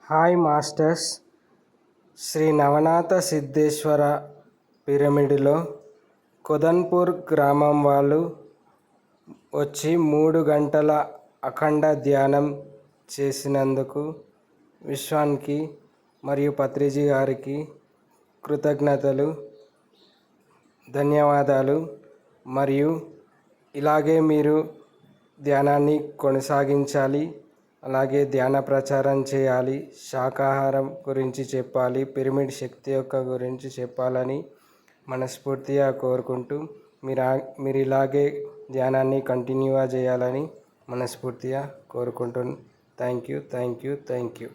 Hi masters. Shri Navnath Siddheshwar పిరమిడ్లో కొదన్పూర్ గ్రామం వాళ్ళు వచ్చి 3 గంటల అఖండ ధ్యానం చేసినందుకు విశ్వానికి మరియు పత్రిజీ గారికి కృతజ్ఞతలు, ధన్యవాదాలు. మరియు ఇలాగే మీరు ధ్యానాన్ని కొనసాగించాలి, అలాగే ధ్యాన ప్రచారం చేయాలి, శాకాహారం గురించి చెప్పాలి, పిరమిడ్ శక్తి యొక్క గురించి చెప్పాలని మనస్ఫూర్తిగా కోరుకుంటూ మీరు ఇలాగే ధ్యానాన్ని కంటిన్యూగా చేయాలని మనస్ఫూర్తిగా కోరుకుంటున్నాను. Thank you.